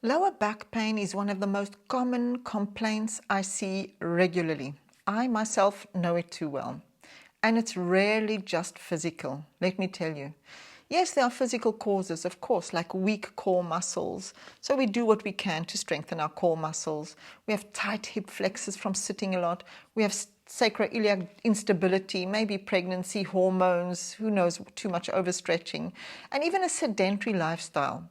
Lower back pain is one of the most common complaints I see regularly. I myself know it too well. And it's rarely just physical, let me tell you. Yes, there are physical causes, of course, like weak core muscles. So we do what we can to strengthen our core muscles. We have tight hip flexors from sitting a lot. We have sacroiliac instability, maybe pregnancy, hormones, who knows, too much overstretching, and even a sedentary lifestyle.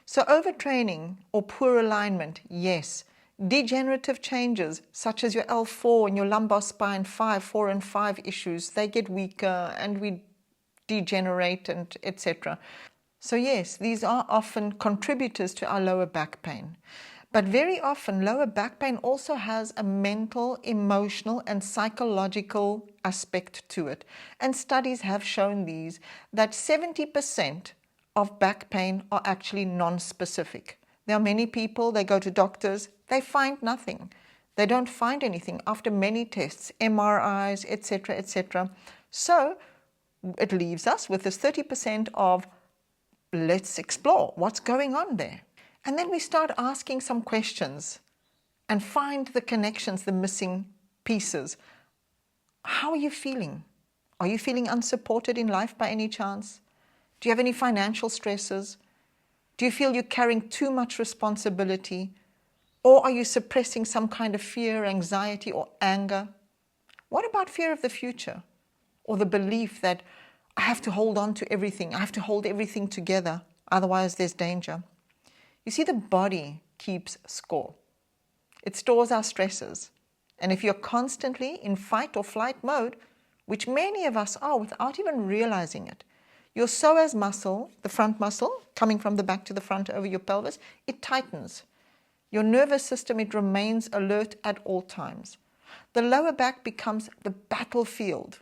So overtraining or poor alignment, yes. Degenerative changes such as your L4 and your lumbar spine 5, 4 and 5 issues, they get weaker and we degenerate and etc. So yes, these are often contributors to our lower back pain. But very often lower back pain also has a mental, emotional and psychological aspect to it. And studies have shown these, that 70% of back pain are actually non-specific. There are many people, they go to doctors, they find nothing. They don't find anything after many tests, MRIs, etc., etc. So it leaves us with this 30% of let's explore what's going on there. And then we start asking some questions and find the connections, the missing pieces. How are you feeling? Are you feeling unsupported in life by any chance? Do you have any financial stresses? Do you feel you're carrying too much responsibility? Or are you suppressing some kind of fear, anxiety, or anger? What about fear of the future? Or the belief that I have to hold on to everything, I have to hold everything together, otherwise there's danger. You see, the body keeps score. It stores our stresses. And if you're constantly in fight or flight mode, which many of us are without even realizing it, your psoas muscle, the front muscle, coming from the back to the front over your pelvis, it tightens. Your nervous system, it remains alert at all times. The lower back becomes the battlefield.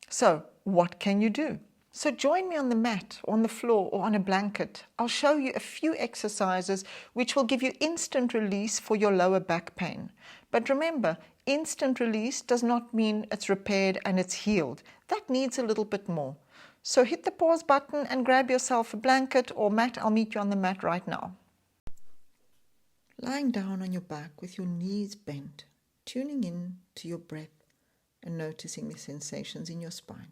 So, what can you do? So join me on the mat, or on the floor, or on a blanket. I'll show you a few exercises which will give you instant release for your lower back pain. But remember, instant release does not mean it's repaired and it's healed. That needs a little bit more. So hit the pause button and grab yourself a blanket or mat. I'll meet you on the mat right now. Lying down on your back with your knees bent, tuning in to your breath and noticing the sensations in your spine.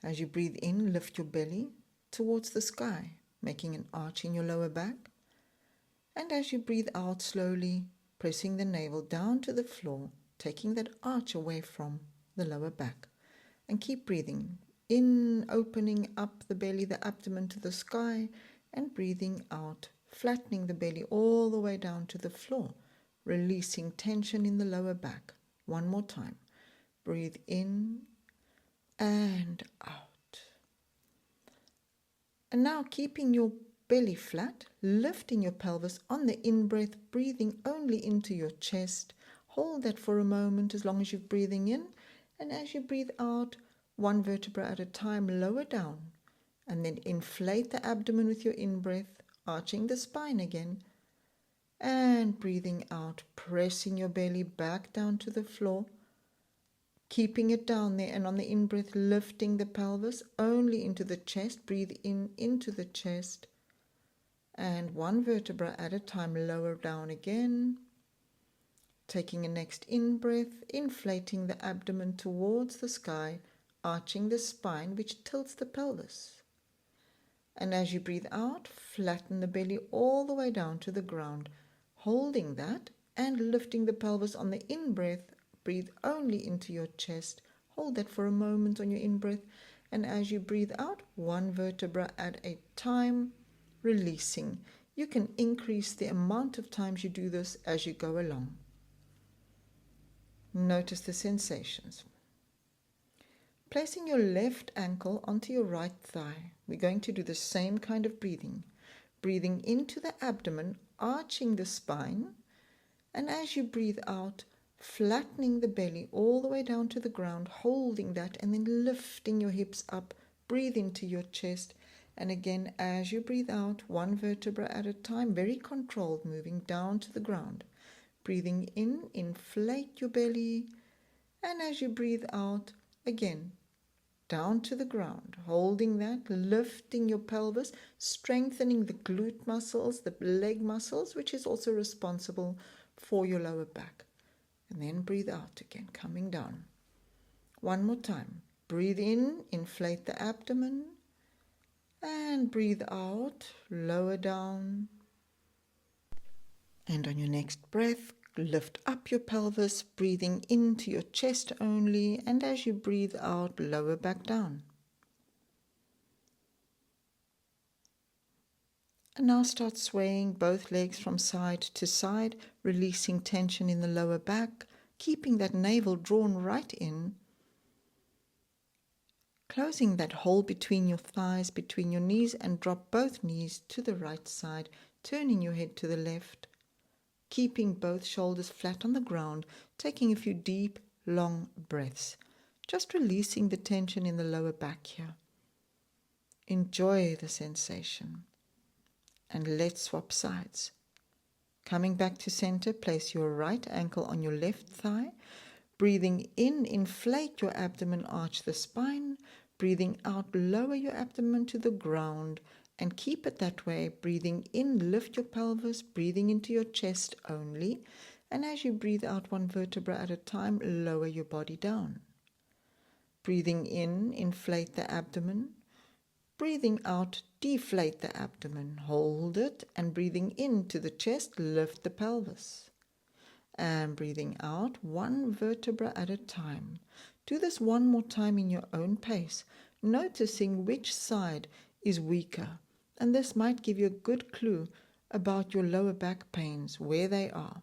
As you breathe in, lift your belly towards the sky, making an arch in your lower back. And as you breathe out slowly, pressing the navel down to the floor, taking that arch away from the lower back. And keep breathing in, opening up the belly, the abdomen to the sky, and breathing out, flattening the belly all the way down to the floor, releasing tension in the lower back. One more time. Breathe in and out. And now keeping your belly flat, lifting your pelvis on the in-breath, breathing only into your chest. Hold that for a moment as long as you're breathing in. And as you breathe out, one vertebra at a time, lower down. And then inflate the abdomen with your in-breath, arching the spine again. And breathing out, pressing your belly back down to the floor. Keeping it down there, and on the in-breath, lifting the pelvis only into the chest. Breathe in into the chest. And one vertebra at a time, lower down again. Taking a next in-breath, inflating the abdomen towards the sky, arching the spine, which tilts the pelvis. And as you breathe out, flatten the belly all the way down to the ground, holding that and lifting the pelvis on the in-breath. Breathe only into your chest. Hold that for a moment on your in-breath. And as you breathe out, one vertebra at a time, releasing. You can increase the amount of times you do this as you go along. Notice the sensations. Placing your left ankle onto your right thigh, we're going to do the same kind of breathing. Breathing into the abdomen, arching the spine. And as you breathe out, flattening the belly all the way down to the ground, holding that, and then lifting your hips up. Breathe into your chest. And again, as you breathe out, one vertebra at a time, very controlled, moving down to the ground. Breathing in, inflate your belly. And as you breathe out, again, down to the ground, holding that, lifting your pelvis, strengthening the glute muscles, the leg muscles, which is also responsible for your lower back. And then breathe out again, coming down. One more time. Breathe in, inflate the abdomen, and breathe out, lower down. And on your next breath, lift up your pelvis, breathing into your chest only, and as you breathe out, lower back down. And now start swaying both legs from side to side, releasing tension in the lower back, keeping that navel drawn right in, closing that hole between your thighs, between your knees, and drop both knees to the right side, turning your head to the left, keeping both shoulders flat on the ground, taking a few deep, long breaths, just releasing the tension in the lower back here. Enjoy the sensation. And let's swap sides. Coming back to center, place your right ankle on your left thigh. Breathing in, inflate your abdomen, arch the spine. Breathing out, lower your abdomen to the ground and keep it that way. Breathing in, lift your pelvis, breathing into your chest only. And as you breathe out one vertebra at a time, lower your body down. Breathing in, inflate the abdomen. Breathing out, deflate the abdomen, hold it, and breathing into the chest, lift the pelvis. And breathing out, one vertebra at a time. Do this one more time in your own pace, noticing which side is weaker. And this might give you a good clue about your lower back pains, where they are.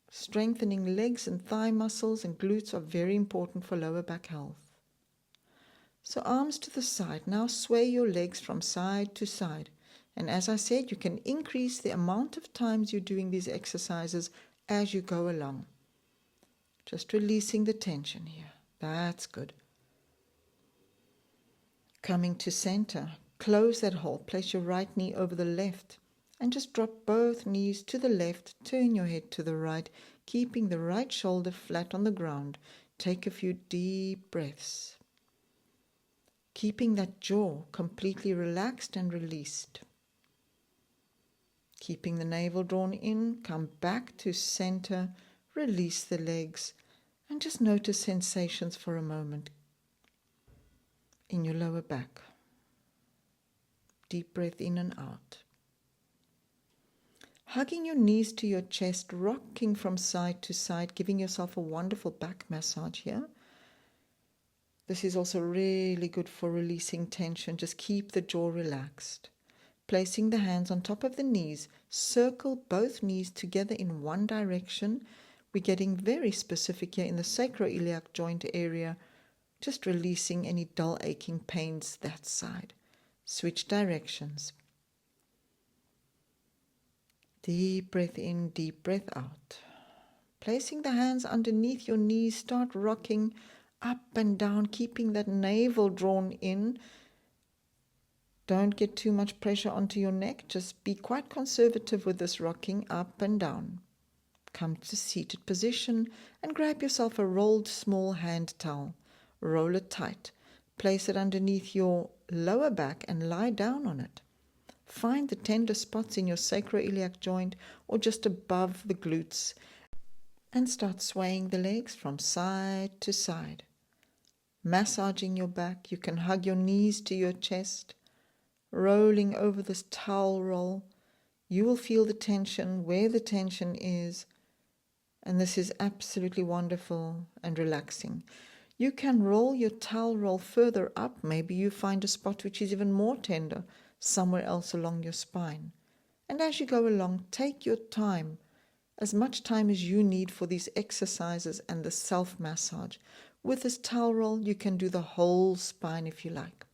Strengthening legs and thigh muscles and glutes are very important for lower back health. So arms to the side. Now sway your legs from side to side. And as I said, you can increase the amount of times you're doing these exercises as you go along. Just releasing the tension here. That's good. Coming to center. Close that hole. Place your right knee over the left. And just drop both knees to the left. Turn your head to the right, keeping the right shoulder flat on the ground. Take a few deep breaths. Keeping that jaw completely relaxed and released. Keeping the navel drawn in, come back to center, release the legs, and just notice sensations for a moment in your lower back. Deep breath in and out. Hugging your knees to your chest, rocking from side to side, giving yourself a wonderful back massage here. This is also really good for releasing tension. Just keep the jaw relaxed. Placing the hands on top of the knees, circle both knees together in one direction. We're getting very specific here in the sacroiliac joint area, just releasing any dull aching pains that side. Switch directions. Deep breath in, deep breath out. Placing the hands underneath your knees, start rocking up and down, keeping that navel drawn in. Don't get too much pressure onto your neck. Just be quite conservative with this rocking up and down. Come to seated position and grab yourself a rolled small hand towel. Roll it tight. Place it underneath your lower back and lie down on it. Find the tender spots in your sacroiliac joint or just above the glutes and start swaying the legs from side to side. Massaging your back. You can hug your knees to your chest, rolling over this towel roll. You will feel the tension where the tension is, and this is absolutely wonderful and relaxing. You can roll your towel roll further up. Maybe you find a spot which is even more tender somewhere else along your spine. And as you go along, take your time, as much time as you need for these exercises and the self-massage. With this towel roll, you can do the whole spine if you like.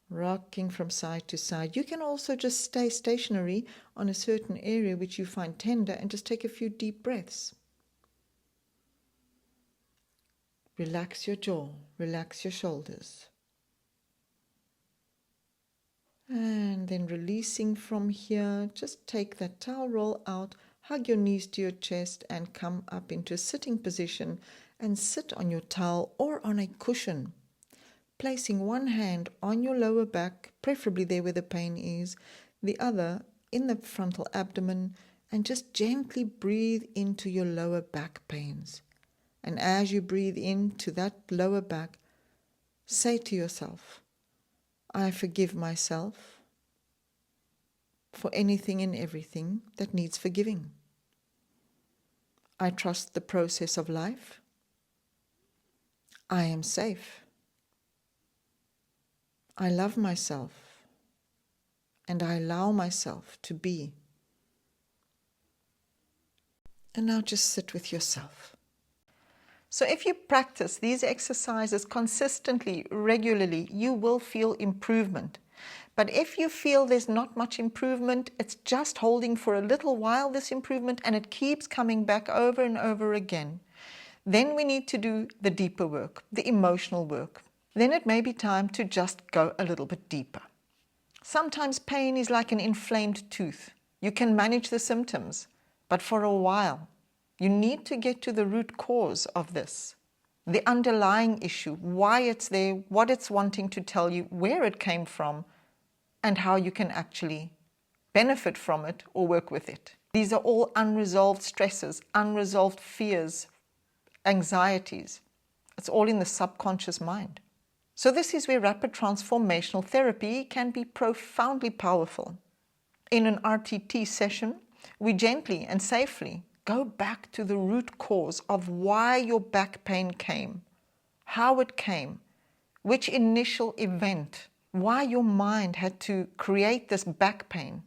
Rocking from side to side. You can also just stay stationary on a certain area which you find tender and just take a few deep breaths. Relax your jaw, relax your shoulders. And then releasing from here, just take that towel roll out, hug your knees to your chest and come up into a sitting position and sit on your towel or on a cushion, placing one hand on your lower back, preferably there where the pain is, the other in the frontal abdomen, and just gently breathe into your lower back pains. And as you breathe into that lower back, say to yourself, I forgive myself for anything and everything that needs forgiving. I trust the process of life. I am safe. I love myself, and I allow myself to be. And now just sit with yourself. So if you practice these exercises consistently, regularly, you will feel improvement. But if you feel there's not much improvement, it's just holding for a little while, this improvement, and it keeps coming back over and over again, then we need to do the deeper work, the emotional work. Then it may be time to just go a little bit deeper. Sometimes pain is like an inflamed tooth. You can manage the symptoms, but for a while, you need to get to the root cause of this, the underlying issue, why it's there, what it's wanting to tell you, where it came from, and how you can actually benefit from it or work with it. These are all unresolved stresses, unresolved fears, anxieties. It's all in the subconscious mind. So this is where rapid transformational therapy can be profoundly powerful. In an RTT session, we gently and safely go back to the root cause of why your back pain came, how it came, which initial event, why your mind had to create this back pain.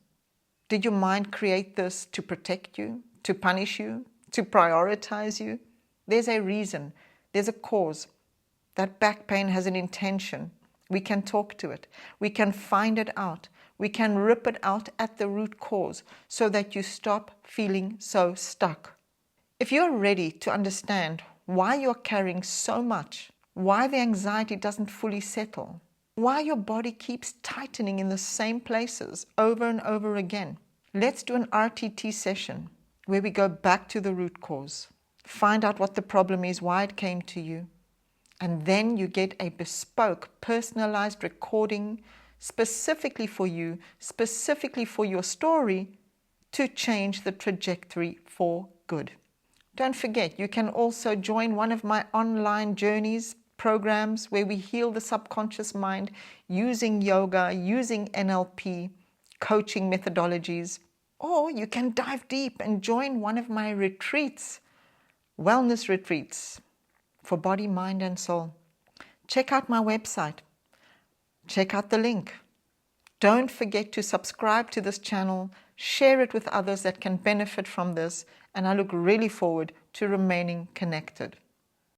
Did your mind create this to protect you, to punish you, to prioritize you? There's a reason, there's a cause. That back pain has an intention. We can talk to it. We can find it out. We can rip it out at the root cause so that you stop feeling so stuck. If you're ready to understand why you're carrying so much, why the anxiety doesn't fully settle, why your body keeps tightening in the same places over and over again, let's do an RTT session where we go back to the root cause, find out what the problem is, why it came to you, and then you get a bespoke, personalized recording specifically for you, specifically for your story, to change the trajectory for good. Don't forget, you can also join one of my online journeys, programs where we heal the subconscious mind using yoga, using NLP, coaching methodologies. Or you can dive deep and join one of my retreats, wellness retreats for body, mind, and soul. Check out my website. Check out the link. Don't forget to subscribe to this channel, share it with others that can benefit from this, and I look really forward to remaining connected.